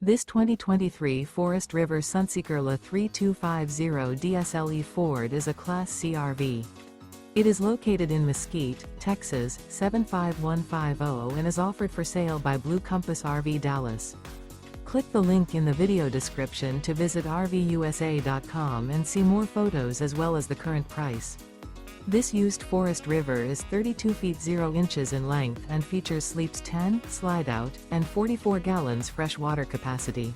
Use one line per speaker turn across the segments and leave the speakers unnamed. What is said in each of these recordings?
This 2023 Forest River Sunseeker LA 3250 DSLE Ford is a Class C RV. It is located in Mesquite, Texas 75150 and is offered for sale by Blue Compass RV Dallas. Click the link in the video description to visit RVUSA.com and see more photos as well as the current price. This used Forest River is 32 feet 0 inches in length and features sleeps 10, Slideout, and 44 gallons fresh water capacity.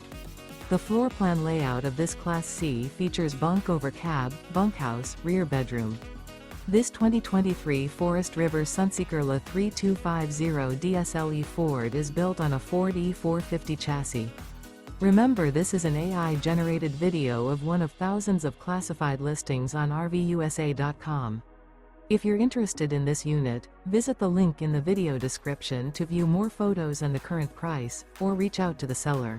The floor plan layout of this Class C features bunk over cab, bunkhouse, rear bedroom. This 2023 Forest River Sunseeker LA 3250 DSLE Ford is built on a Ford E450 chassis. Remember, this is an AI-generated video of one of thousands of classified listings on RVUSA.com. If you're interested in this unit, visit the link in the video description to view more photos and the current price, or reach out to the seller.